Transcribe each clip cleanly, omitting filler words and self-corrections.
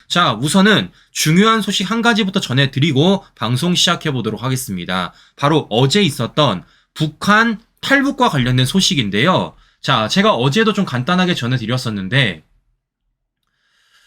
자, 우선은 중요한 소식 한 가지부터 전해드리고 방송 시작해보도록 하겠습니다. 바로 어제 있었던 북한 탈북과 관련된 소식인데요. 자, 제가 어제도 좀 간단하게 전해드렸었는데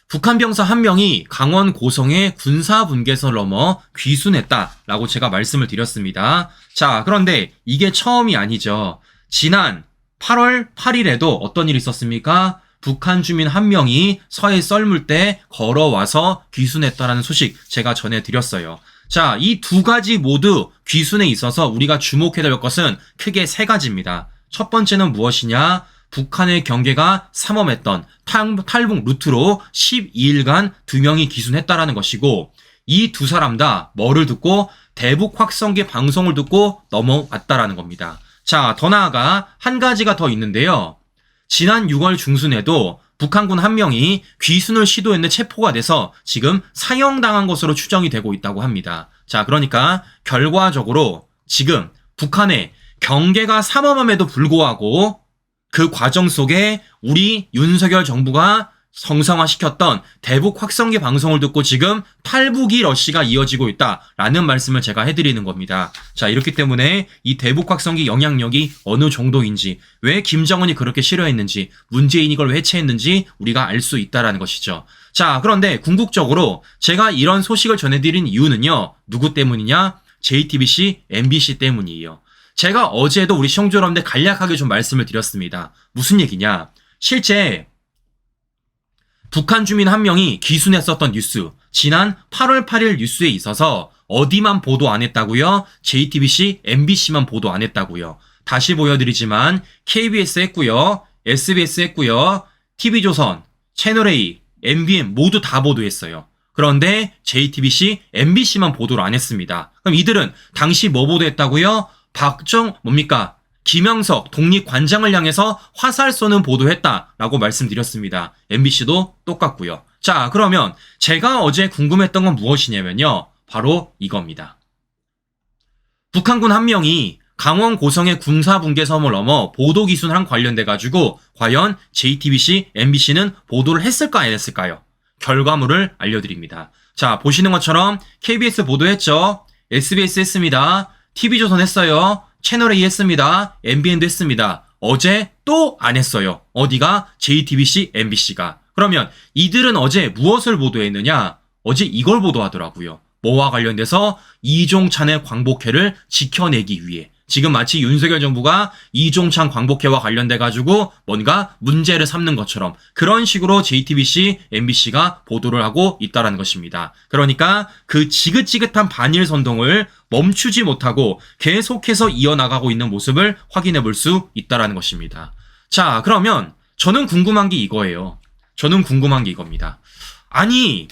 북한 병사 한 명이 강원 고성의 군사분계선을 넘어 귀순했다라고 제가 말씀을 드렸습니다. 자, 그런데 이게 처음이 아니죠. 지난 8월 8일에도 어떤 일이 있었습니까? 북한 주민 한 명이 서해 썰물대 걸어와서 귀순했다라는 소식 제가 전해드렸어요. 자, 이 두 가지 모두 귀순에 있어서 우리가 주목해야 될 것은 크게 세 가지입니다. 첫 번째는 무엇이냐? 북한의 경계가 삼엄했던 탈북 루트로 12일간 2명이 귀순했다라는 것이고, 이 두 사람 다 뭐를 듣고? 대북 확성기 방송을 듣고 넘어왔다라는 겁니다. 자, 더 나아가 한 가지가 더 있는데요. 지난 6월 중순에도 북한군 한 명이 귀순을 시도했는데 체포가 돼서 지금 사형당한 것으로 추정이 되고 있다고 합니다. 자, 그러니까 결과적으로 지금 북한의 경계가 삼엄함에도 불구하고 그 과정 속에 우리 윤석열 정부가 정상화시켰던 대북 확성기 방송을 듣고 지금 탈북이 러시가 이어지고 있다라는 말씀을 제가 해드리는 겁니다. 자, 이렇기 때문에 이 대북 확성기 영향력이 어느 정도인지, 왜 김정은이 그렇게 싫어했는지, 문재인이 이걸 해체했는지 우리가 알 수 있다라는 것이죠. 자, 그런데 궁극적으로 제가 이런 소식을 전해드린 이유는요, 누구 때문이냐? JTBC, MBC 때문이에요. 제가 어제도 우리 시청자 여러분들 간략하게 좀 말씀을 드렸습니다. 무슨 얘기냐? 실제 북한 주민 한 명이 귀순했었던 뉴스, 지난 8월 8일 뉴스에 있어서 어디만 보도 안 했다고요? JTBC, MBC만 보도 안 했다고요. 다시 보여드리지만 KBS 했고요, SBS 했고요, TV조선, 채널A, MBN 모두 다 보도했어요. 그런데 JTBC, MBC만 보도를 안 했습니다. 그럼 이들은 당시 뭐 보도했다고요? 김영석 독립관장을 향해서 화살 쏘는 보도했다라고 말씀드렸습니다. MBC도 똑같고요. 자, 그러면 제가 어제 궁금했던 건 무엇이냐면요, 바로 이겁니다. 북한군 한 명이 강원 고성의 군사분계선을 넘어 보도 기순랑 관련돼가지고 과연 JTBC, MBC는 보도를 했을까 안 했을까요? 결과물을 알려드립니다. 자, 보시는 것처럼 KBS 보도했죠. SBS 했습니다. TV조선 했어요. 채널A 했습니다. MBN도 했습니다. 어제 또 안 했어요. 어디가? JTBC, MBC가. 그러면 이들은 어제 무엇을 보도했느냐? 어제 이걸 보도하더라고요. 뭐와 관련돼서 이종찬의 광복회를 지켜내기 위해. 지금 마치 윤석열 정부가 이종찬 광복회와 관련돼가지고 뭔가 문제를 삼는 것처럼 그런 식으로 JTBC, MBC가 보도를 하고 있다는 것입니다. 그러니까 그 지긋지긋한 반일 선동을 멈추지 못하고 계속해서 이어나가고 있는 모습을 확인해 볼 수 있다는 것입니다. 자, 그러면 저는 궁금한 게 이거예요. 저는 궁금한 게 이겁니다. 아니,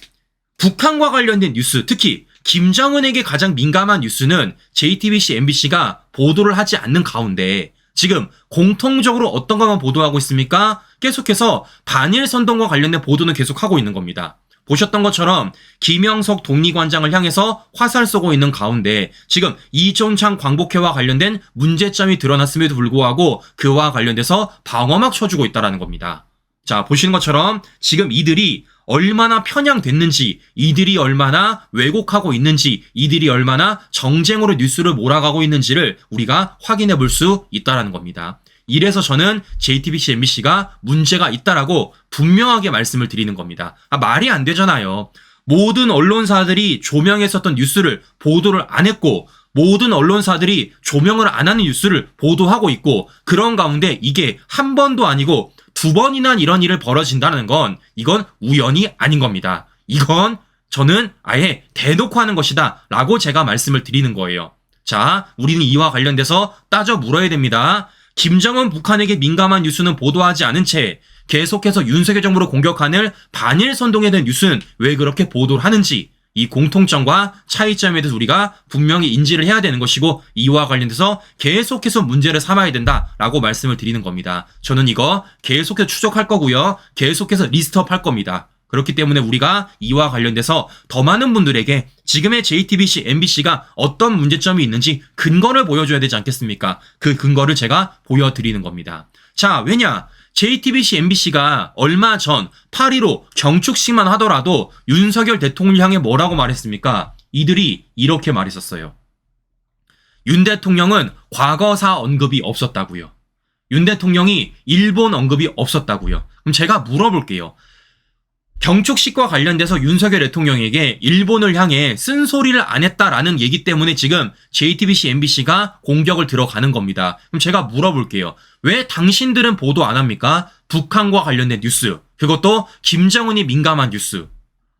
북한과 관련된 뉴스, 특히 김정은에게 가장 민감한 뉴스는 JTBC, MBC가 보도를 하지 않는 가운데 지금 공통적으로 어떤 것만 보도하고 있습니까? 계속해서 반일 선동과 관련된 보도는 계속하고 있는 겁니다. 보셨던 것처럼 김영석 독립관장을 향해서 화살 쏘고 있는 가운데 지금 이종찬 광복회와 관련된 문제점이 드러났음에도 불구하고 그와 관련돼서 방어막 쳐주고 있다는 겁니다. 자, 보시는 것처럼 지금 이들이 얼마나 편향됐는지, 이들이 얼마나 왜곡하고 있는지, 이들이 얼마나 정쟁으로 뉴스를 몰아가고 있는지를 우리가 확인해 볼 수 있다는 겁니다. 이래서 저는 JTBC, MBC가 문제가 있다라고 분명하게 말씀을 드리는 겁니다. 말이 안 되잖아요. 모든 언론사들이 조명했었던 뉴스를 보도를 안 했고, 모든 언론사들이 조명을 안 하는 뉴스를 보도하고 있고, 그런 가운데 이게 한 번도 아니고 두 번이나 이런 일을 벌어진다는 건 이건 우연이 아닌 겁니다. 이건 저는 아예 대놓고 하는 것이다 라고 제가 말씀을 드리는 거예요. 자, 우리는 이와 관련돼서 따져 물어야 됩니다. 김정은 북한에게 민감한 뉴스는 보도하지 않은 채 계속해서 윤석열 정부를 공격하는 반일 선동에 대한 뉴스는 왜 그렇게 보도를 하는지, 이 공통점과 차이점에 대해서 우리가 분명히 인지를 해야 되는 것이고, 이와 관련돼서 계속해서 문제를 삼아야 된다라고 말씀을 드리는 겁니다. 저는 이거 계속해서 추적할 거고요. 계속해서 리스트업 할 겁니다. 그렇기 때문에 우리가 이와 관련돼서 더 많은 분들에게 지금의 JTBC, MBC가 어떤 문제점이 있는지 근거를 보여줘야 되지 않겠습니까? 그 근거를 제가 보여드리는 겁니다. 자, 왜냐? JTBC, MBC가 얼마 전 8.15 경축식만 하더라도 윤석열 대통령을 향해 뭐라고 말했습니까? 이들이 이렇게 말했었어요. 윤 대통령은 과거사 언급이 없었다고요. 윤 대통령이 일본 언급이 없었다고요. 그럼 제가 물어볼게요. 경축식과 관련돼서 윤석열 대통령에게 일본을 향해 쓴소리를 안 했다라는 얘기 때문에 지금 JTBC, MBC가 공격을 들어가는 겁니다. 그럼 제가 물어볼게요. 왜 당신들은 보도 안 합니까? 북한과 관련된 뉴스. 그것도 김정은이 민감한 뉴스.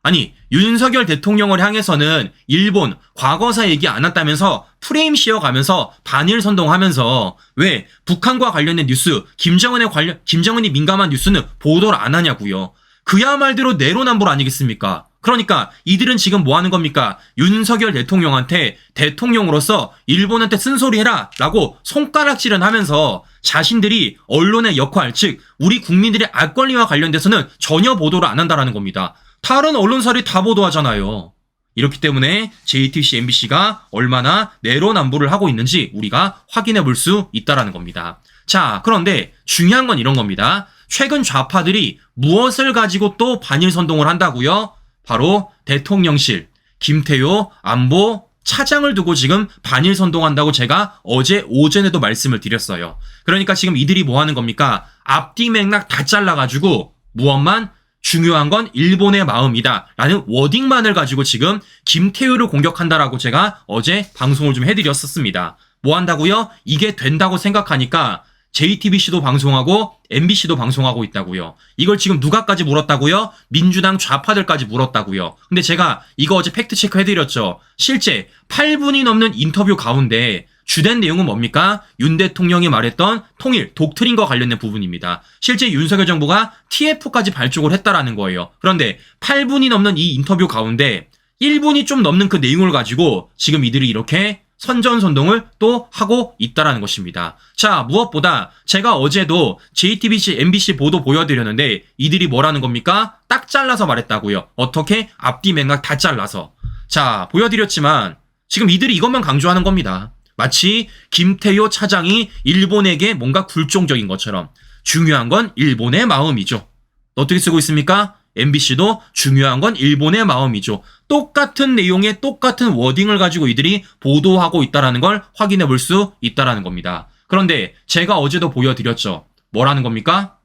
아니, 윤석열 대통령을 향해서는 일본 과거사 얘기 안 했다면서 프레임 씌워가면서 반일 선동하면서 왜 북한과 관련된 뉴스, 김정은이 민감한 뉴스는 보도를 안 하냐고요. 그야 말대로 내로남불 아니겠습니까? 그러니까 이들은 지금 뭐 하는 겁니까? 윤석열 대통령한테 대통령으로서 일본한테 쓴소리해라 라고 손가락질을 하면서 자신들이 언론의 역할, 즉 우리 국민들의 알 권리와 관련돼서는 전혀 보도를 안 한다라는 겁니다. 다른 언론사들이 다 보도하잖아요. 이렇기 때문에 JTBC, MBC가 얼마나 내로남불을 하고 있는지 우리가 확인해 볼 수 있다라는 겁니다. 자, 그런데 중요한 건 이런 겁니다. 최근 좌파들이 무엇을 가지고 또 반일 선동을 한다고요? 바로 대통령실, 김태효 안보 차장을 두고 지금 반일 선동한다고 제가 어제 오전에도 말씀을 드렸어요. 그러니까 지금 이들이 뭐 하는 겁니까? 앞뒤 맥락 다 잘라가지고 무엇만 중요한 건 일본의 마음이다 라는 워딩만을 가지고 지금 김태효를 공격한다라고 제가 어제 방송을 좀 해드렸었습니다. 뭐 한다고요? 이게 된다고 생각하니까 JTBC도 방송하고 MBC도 방송하고 있다고요. 이걸 지금 누가까지 물었다고요? 민주당 좌파들까지 물었다고요. 근데 제가 이거 어제 팩트체크 해드렸죠. 실제 8분이 넘는 인터뷰 가운데 주된 내용은 뭡니까? 윤 대통령이 말했던 통일, 독트린과 관련된 부분입니다. 실제 윤석열 정부가 TF까지 발족을 했다라는 거예요. 그런데 8분이 넘는 이 인터뷰 가운데 1분이 좀 넘는 그 내용을 가지고 지금 이들이 이렇게 선전선동을 또 하고 있다라는 것입니다. 자, 무엇보다 제가 어제도 JTBC, MBC 보도 보여드렸는데 이들이 뭐라는 겁니까? 딱 잘라서 말했다고요. 어떻게? 앞뒤 맥락 다 잘라서. 자, 보여드렸지만 지금 이들이 이것만 강조하는 겁니다. 마치 김태효 차장이 일본에게 뭔가 굴종적인 것처럼 중요한 건 일본의 마음이죠. 어떻게 쓰고 있습니까? MBC도 중요한 건 일본의 마음이죠. 똑같은 내용의 똑같은 워딩을 가지고 이들이 보도하고 있다는 걸 확인해 볼 수 있다는 겁니다. 그런데 제가 어제도 보여드렸죠. 뭐라는 겁니까?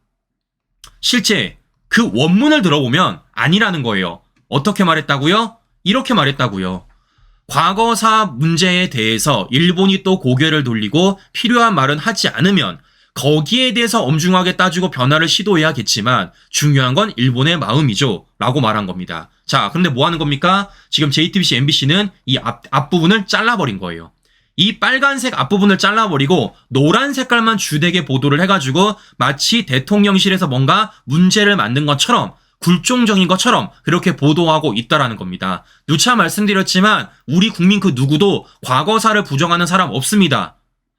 실제 그 원문을 들어보면 아니라는 거예요. 어떻게 말했다고요? 이렇게 말했다고요. 과거사 문제에 대해서 일본이 또 고개를 돌리고 필요한 말은 하지 않으면 거기에 대해서 엄중하게 따지고 변화를 시도해야겠지만 중요한 건 일본의 마음이죠 라고 말한 겁니다. 자, 그런데 뭐 하는 겁니까? 지금 JTBC, MBC는 이 앞부분을 잘라버린 거예요. 이 빨간색 앞부분을 잘라버리고 노란 색깔만 주되게 보도를 해가지고 마치 대통령실에서 뭔가 문제를 만든 것처럼 굴종적인 것처럼 그렇게 보도하고 있다라는 겁니다. 누차 말씀드렸지만 우리 국민 그 누구도 과거사를 부정하는 사람 없습니다.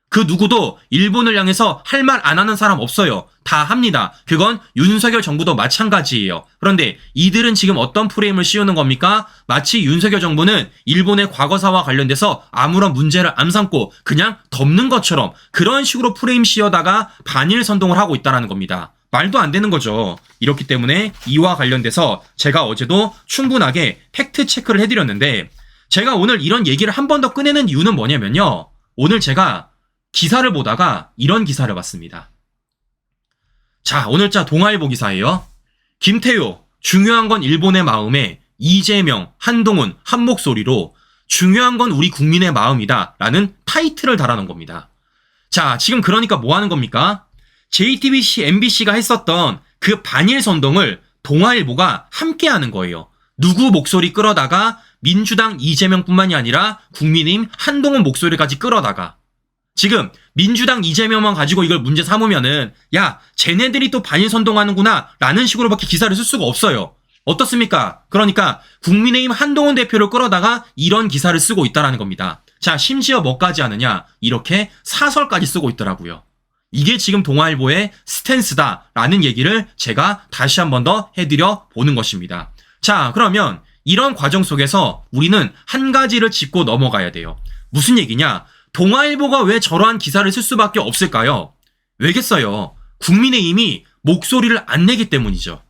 그 누구도 일본을 향해서 할 말 안 하는 사람 없어요. 다 합니다. 그건 윤석열 정부도 마찬가지예요. 그런데 이들은 지금 어떤 프레임을 씌우는 겁니까? 마치 윤석열 정부는 일본의 과거사와 관련돼서 아무런 문제를 안 삼고 그냥 덮는 것처럼 그런 식으로 프레임 씌워다가 반일 선동을 하고 있다는 겁니다. 말도 안 되는 거죠. 이렇기 때문에 이와 관련돼서 제가 어제도 충분하게 팩트 체크를 해드렸는데 제가 오늘 이런 얘기를 한 번 더 꺼내는 이유는 뭐냐면요. 오늘 제가 기사를 보다가 이런 기사를 봤습니다. 자, 오늘자 동아일보 기사예요. 김태효, 중요한 건 일본의 마음에 이재명, 한동훈, 한 목소리로 중요한 건 우리 국민의 마음이다 라는 타이틀을 달아놓은 겁니다. 자, 지금 그러니까 뭐 하는 겁니까? JTBC, MBC가 했었던 그 반일 선동을 동아일보가 함께 하는 거예요. 누구 목소리 끌어다가 민주당 이재명뿐만이 아니라 국민의힘 한동훈 목소리까지 끌어다가 지금 민주당 이재명만 가지고 이걸 문제 삼으면은 야, 쟤네들이 또 반일 선동하는구나 라는 식으로밖에 기사를 쓸 수가 없어요. 어떻습니까? 그러니까 국민의힘 한동훈 대표를 끌어다가 이런 기사를 쓰고 있다라는 겁니다. 자, 심지어 뭐까지 하느냐? 이렇게 사설까지 쓰고 있더라고요. 이게 지금 동아일보의 스탠스다라는 얘기를 제가 다시 한 번 더 해드려 보는 것입니다. 자, 그러면 이런 과정 속에서 우리는 한 가지를 짚고 넘어가야 돼요. 무슨 얘기냐? 동아일보가 왜 저러한 기사를 쓸 수밖에 없을까요? 왜겠어요? 국민의힘이 목소리를 안 내기 때문이죠.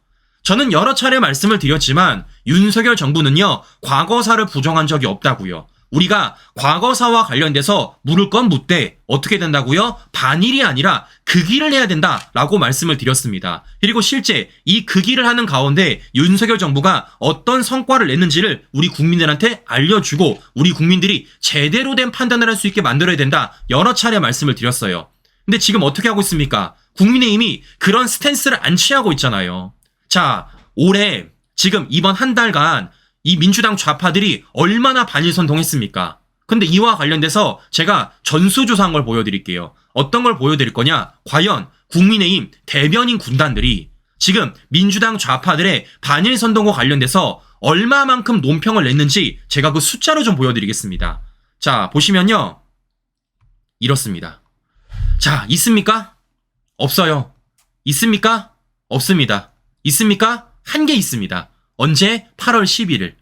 저는 여러 차례 말씀을 드렸지만 윤석열 정부는요, 과거사를 부정한 적이 없다고요. 우리가 과거사와 관련돼서 물을 건 묻되 어떻게 된다고요? 반일이 아니라 극일을 해야 된다라고 말씀을 드렸습니다. 그리고 실제 이 극일을 하는 가운데 윤석열 정부가 어떤 성과를 냈는지를 우리 국민들한테 알려주고 우리 국민들이 제대로 된 판단을 할 수 있게 만들어야 된다. 여러 차례 말씀을 드렸어요. 근데 지금 어떻게 하고 있습니까? 국민의힘이 그런 스탠스를 안 취하고 있잖아요. 자, 올해 지금 이번 한 달간 이 민주당 좌파들이 얼마나 반일선동했습니까? 근데 이와 관련돼서 제가 전수조사한 걸 보여드릴게요. 어떤 걸 보여드릴 거냐? 과연 국민의힘 대변인 군단들이 지금 민주당 좌파들의 반일선동과 관련돼서 얼마만큼 논평을 냈는지 제가 그 숫자로 좀 보여드리겠습니다. 자, 보시면요. 이렇습니다. 자, 있습니까? 없어요. 있습니까? 없습니다. 있습니까? 한 개 있습니다. 언제? 8월 11일.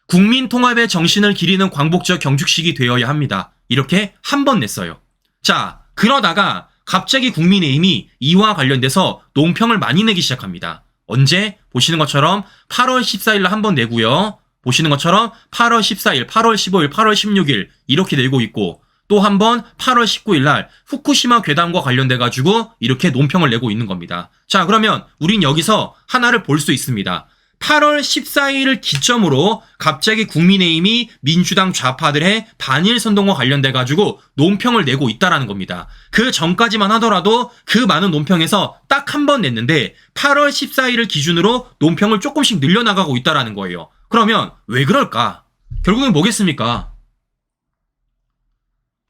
국민통합의 정신을 기리는 광복절 경축식이 되어야 합니다. 이렇게 한 번 냈어요. 자, 그러다가 갑자기 국민의힘이 이와 관련돼서 논평을 많이 내기 시작합니다. 언제? 보시는 것처럼 8월 14일 날 한 번 내고요. 보시는 것처럼 8월 14일, 8월 15일, 8월 16일 이렇게 내고 있고 또 한 번 8월 19일 날 후쿠시마 괴담과 관련돼 가지고 이렇게 논평을 내고 있는 겁니다. 자, 그러면 우린 여기서 하나를 볼 수 있습니다. 8월 14일을 기점으로 갑자기 국민의힘이 민주당 좌파들의 반일 선동과 관련돼 가지고 논평을 내고 있다라는 겁니다. 그 전까지만 하더라도 그 많은 논평에서 딱 한 번 냈는데 8월 14일을 기준으로 논평을 조금씩 늘려나가고 있다라는 거예요. 그러면 왜 그럴까? 결국엔 뭐겠습니까?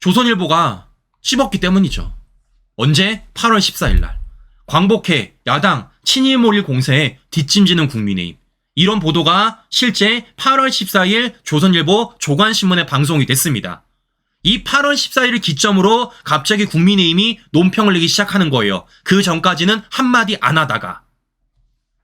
조선일보가 씹었기 때문이죠. 언제? 8월 14일 날. 광복회, 야당, 친일 몰일 공세에 뒷짐지는 국민의힘. 이런 보도가 실제 8월 14일 조선일보 조간신문에 방송이 됐습니다. 이 8월 14일을 기점으로 갑자기 국민의힘이 논평을 내기 시작하는 거예요. 그 전까지는 한마디 안 하다가.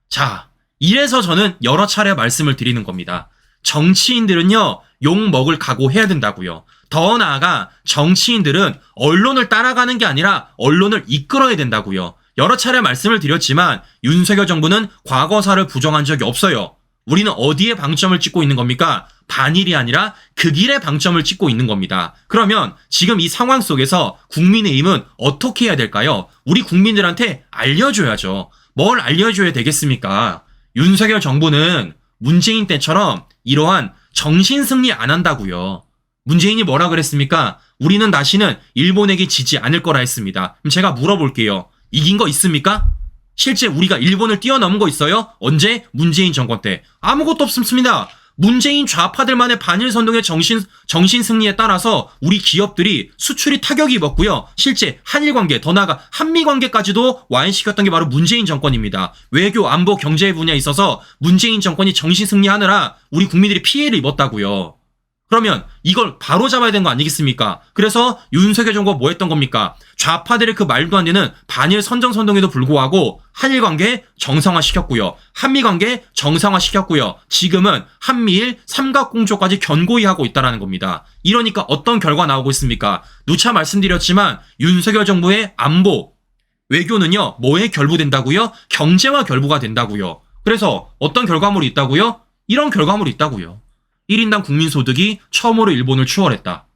자, 이래서 저는 여러 차례 말씀을 드리는 겁니다. 정치인들은요, 욕 먹을 각오해야 된다고요. 더 나아가 정치인들은 언론을 따라가는 게 아니라 언론을 이끌어야 된다고요. 여러 차례 말씀을 드렸지만 윤석열 정부는 과거사를 부정한 적이 없어요. 우리는 어디에 방점을 찍고 있는 겁니까? 반일이 아니라 극일에 방점을 찍고 있는 겁니다. 그러면 지금 이 상황 속에서 국민의힘은 어떻게 해야 될까요? 우리 국민들한테 알려줘야죠. 뭘 알려줘야 되겠습니까? 윤석열 정부는 문재인 때처럼 이러한 정신승리 안 한다고요. 문재인이 뭐라 그랬습니까? 우리는 다시는 일본에게 지지 않을 거라 했습니다. 그럼 제가 물어볼게요. 이긴 거 있습니까? 실제 우리가 일본을 뛰어넘은 거 있어요? 언제? 문재인 정권 때. 아무것도 없습니다. 문재인 좌파들만의 반일 선동의 정신 승리에 따라서 우리 기업들이 수출이 타격이 입었고요. 실제 한일 관계, 더 나아가 한미 관계까지도 와해시켰던 게 바로 문재인 정권입니다. 외교, 안보, 경제 분야에 있어서 문재인 정권이 정신 승리하느라 우리 국민들이 피해를 입었다고요. 그러면 이걸 바로 잡아야 되는 거 아니겠습니까? 그래서 윤석열 정부가 뭐 했던 겁니까? 좌파들의 그 말도 안 되는 반일 선정선동에도 불구하고 한일 관계 정상화시켰고요. 한미 관계 정상화시켰고요. 지금은 한미일 삼각공조까지 견고히 하고 있다는 겁니다. 이러니까 어떤 결과 나오고 있습니까? 누차 말씀드렸지만 윤석열 정부의 안보, 외교는요. 뭐에 결부된다고요? 경제와 결부가 된다고요. 그래서 어떤 결과물이 있다고요? 이런 결과물이 있다고요. 1인당 국민소득이 처음으로 일본을 추월했다.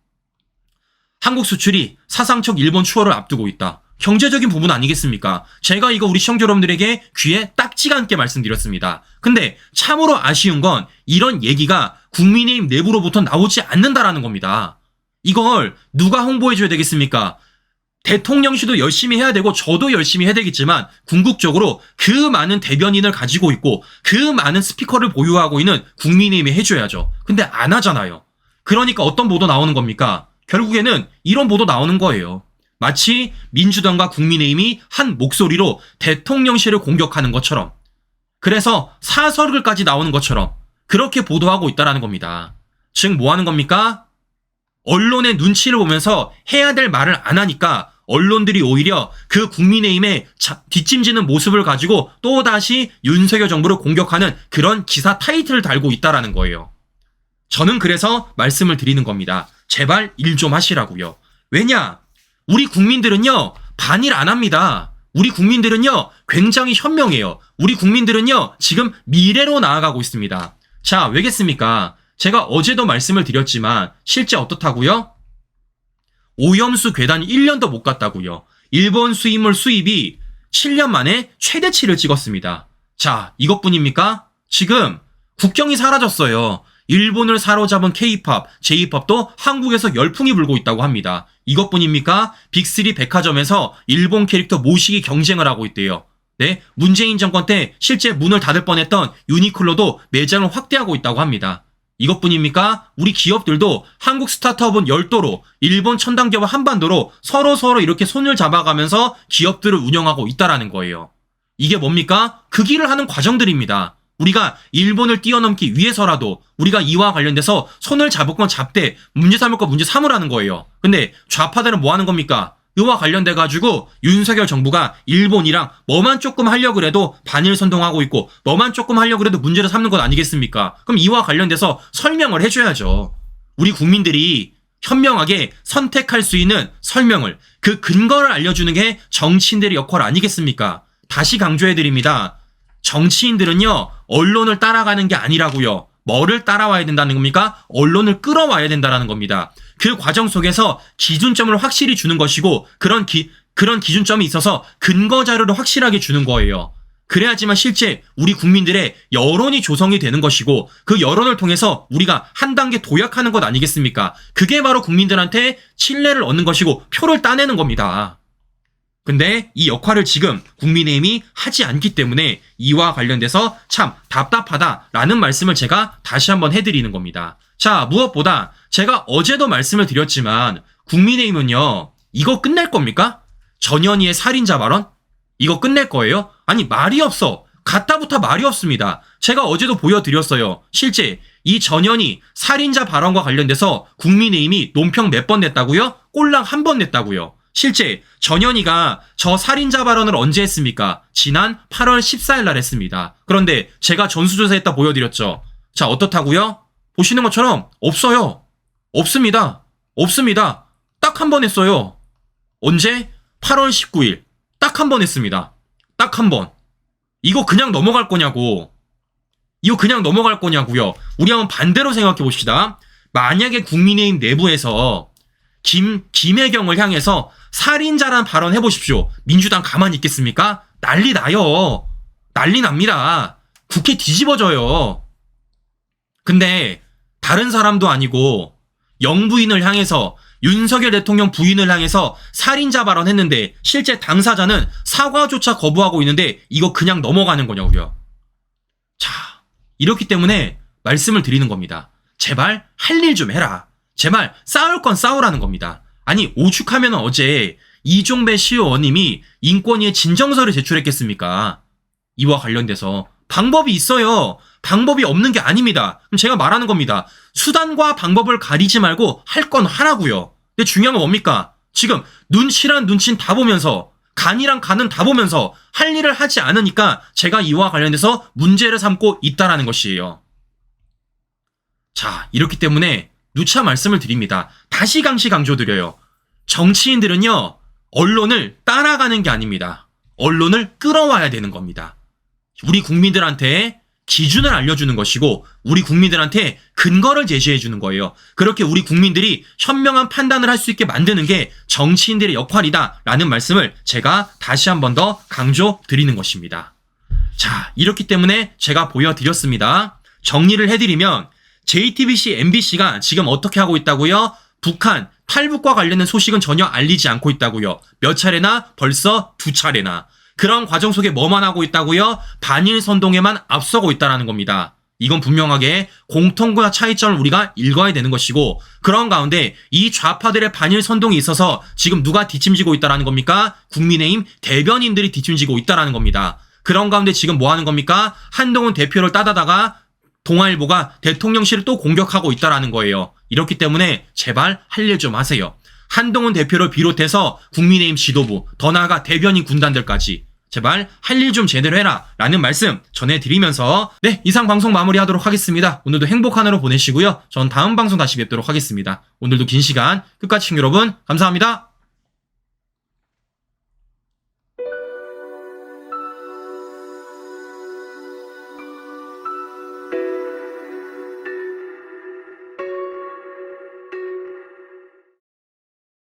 한국 수출이 사상적 일본 추월을 앞두고 있다. 경제적인 부분 아니겠습니까? 제가 이거 우리 시청자 여러분들에게 귀에 딱지가 않게 말씀드렸습니다. 근데 참으로 아쉬운 건 이런 얘기가 국민의힘 내부로부터 나오지 않는다라는 겁니다. 이걸 누가 홍보해줘야 되겠습니까? 대통령실도 열심히 해야 되고 저도 열심히 해야 되겠지만 궁극적으로 그 많은 대변인을 가지고 있고 그 많은 스피커를 보유하고 있는 국민의힘이 해줘야죠. 근데 안 하잖아요. 그러니까 어떤 보도 나오는 겁니까? 결국에는 이런 보도 나오는 거예요. 마치 민주당과 국민의힘이 한 목소리로 대통령실을 공격하는 것처럼, 그래서 사설글까지 나오는 것처럼 그렇게 보도하고 있다는 겁니다. 즉 뭐 하는 겁니까? 언론의 눈치를 보면서 해야 될 말을 안 하니까 언론들이 오히려 그 국민의힘의 뒷짐지는 모습을 가지고 또다시 윤석열 정부를 공격하는 그런 기사 타이틀을 달고 있다는 거예요. 저는 그래서 말씀을 드리는 겁니다. 제발 일 좀 하시라고요. 왜냐? 우리 국민들은요, 반일 안 합니다. 우리 국민들은요, 굉장히 현명해요. 우리 국민들은요, 지금 미래로 나아가고 있습니다. 자, 왜겠습니까? 제가 어제도 말씀을 드렸지만, 실제 어떻다고요? 오염수 괴담이 1년도 못 갔다고요. 일본 수입물 수입이 7년 만에 최대치를 찍었습니다. 자, 이것뿐입니까? 지금 국경이 사라졌어요. 일본을 사로잡은 K-팝, J-팝도 한국에서 열풍이 불고 있다고 합니다. 이것뿐입니까? 빅3 백화점에서 일본 캐릭터 모시기 경쟁을 하고 있대요. 네, 문재인 정권 때 실제 문을 닫을 뻔했던 유니클로도 매장을 확대하고 있다고 합니다. 이것뿐입니까? 우리 기업들도 한국 스타트업은 열도로, 일본 첨단기업은 한반도로 서로 이렇게 손을 잡아가면서 기업들을 운영하고 있다라는 거예요. 이게 뭡니까? 그 길을 하는 과정들입니다. 우리가 일본을 뛰어넘기 위해서라도 우리가 이와 관련돼서 손을 잡을 건 잡되 문제 삼을 건 문제 삼으라는 거예요. 근데 좌파들은 뭐 하는 겁니까? 이와 관련돼가지고 윤석열 정부가 일본이랑 뭐만 조금 하려고 그래도 반일 선동하고 있고 뭐만 조금 하려고 그래도 문제를 삼는 것 아니겠습니까? 그럼 이와 관련돼서 설명을 해줘야죠. 우리 국민들이 현명하게 선택할 수 있는 설명을, 그 근거를 알려주는 게 정치인들의 역할 아니겠습니까? 다시 강조해드립니다. 정치인들은요, 언론을 따라가는 게 아니라고요. 뭐를 따라와야 된다는 겁니까? 언론을 끌어와야 된다는 겁니다. 그 과정 속에서 기준점을 확실히 주는 것이고 그런 기준점이 있어서 근거 자료를 확실하게 주는 거예요. 그래야지만 실제 우리 국민들의 여론이 조성이 되는 것이고 그 여론을 통해서 우리가 한 단계 도약하는 것 아니겠습니까? 그게 바로 국민들한테 신뢰를 얻는 것이고 표를 따내는 겁니다. 근데 이 역할을 지금 국민의힘이 하지 않기 때문에 이와 관련돼서 참 답답하다라는 말씀을 제가 다시 한번 해드리는 겁니다. 자, 무엇보다 제가 어제도 말씀을 드렸지만 국민의힘은요, 이거 끝낼 겁니까? 전현희의 살인자 발언? 이거 끝낼 거예요? 아니, 말이 없어. 갖다부터 말이 없습니다. 제가 어제도 보여드렸어요. 실제 이 전현희 살인자 발언과 관련돼서 국민의힘이 논평 몇 번 냈다고요? 꼴랑 한 번 냈다고요. 실제 전현희가 저 살인자 발언을 언제 했습니까? 지난 8월 14일 날 했습니다. 그런데 제가 전수조사했다 보여드렸죠. 자, 어떻다고요? 보시는 것처럼 없어요. 없습니다. 없습니다. 딱 한 번 했어요. 언제? 8월 19일. 딱 한 번 했습니다. 딱 한 번. 이거 그냥 넘어갈 거냐고. 이거 그냥 넘어갈 거냐고요. 우리 한번 반대로 생각해 봅시다. 만약에 국민의힘 내부에서 김혜경을 향해서 살인자란 발언 해보십시오. 민주당 가만히 있겠습니까? 난리 나요. 난리 납니다. 국회 뒤집어져요. 근데 다른 사람도 아니고 영부인을 향해서, 윤석열 대통령 부인을 향해서 살인자 발언했는데 실제 당사자는 사과조차 거부하고 있는데 이거 그냥 넘어가는 거냐고요. 자, 이렇기 때문에 말씀을 드리는 겁니다. 제발 할 일 좀 해라. 제발 싸울 건 싸우라는 겁니다. 아니, 오죽하면 어제 이종배 시의원님이 인권위에 진정서를 제출했겠습니까? 이와 관련돼서 방법이 있어요. 방법이 없는 게 아닙니다. 그럼 제가 말하는 겁니다. 수단과 방법을 가리지 말고 할 건 하라고요. 근데 중요한 건 뭡니까? 지금 눈치란 눈치는 다 보면서, 간이랑 간은 다 보면서 할 일을 하지 않으니까 제가 이와 관련돼서 문제를 삼고 있다라는 것이에요. 자, 이렇기 때문에 누차 말씀을 드립니다. 다시 강조드려요. 정치인들은요, 언론을 따라가는 게 아닙니다. 언론을 끌어와야 되는 겁니다. 우리 국민들한테 기준을 알려주는 것이고 우리 국민들한테 근거를 제시해 주는 거예요. 그렇게 우리 국민들이 현명한 판단을 할 수 있게 만드는 게 정치인들의 역할이다라는 말씀을 제가 다시 한 번 더 강조드리는 것입니다. 자, 이렇기 때문에 제가 보여드렸습니다. 정리를 해드리면 JTBC, MBC가 지금 어떻게 하고 있다고요? 북한 탈북과 관련된 소식은 전혀 알리지 않고 있다고요. 몇 차례나? 벌써 2차례나. 그런 과정 속에 뭐만 하고 있다고요? 반일 선동에만 앞서고 있다는 겁니다. 이건 분명하게 공통과 차이점을 우리가 읽어야 되는 것이고, 그런 가운데 이 좌파들의 반일 선동이 있어서 지금 누가 뒷짐지고 있다는 겁니까? 국민의힘 대변인들이 뒷짐지고 있다는 겁니다. 그런 가운데 지금 뭐 하는 겁니까? 한동훈 대표를 따다다가 동아일보가 대통령실을 또 공격하고 있다는 거예요. 이렇기 때문에 제발 할 일 좀 하세요. 한동훈 대표를 비롯해서 국민의힘 지도부, 더 나아가 대변인 군단들까지 제발 할 일 좀 제대로 해라 라는 말씀 전해드리면서, 네, 이상 방송 마무리하도록 하겠습니다. 오늘도 행복한 하루 보내시고요. 전 다음 방송 다시 뵙도록 하겠습니다. 오늘도 긴 시간 끝까지 시청해 주신 여러분 감사합니다.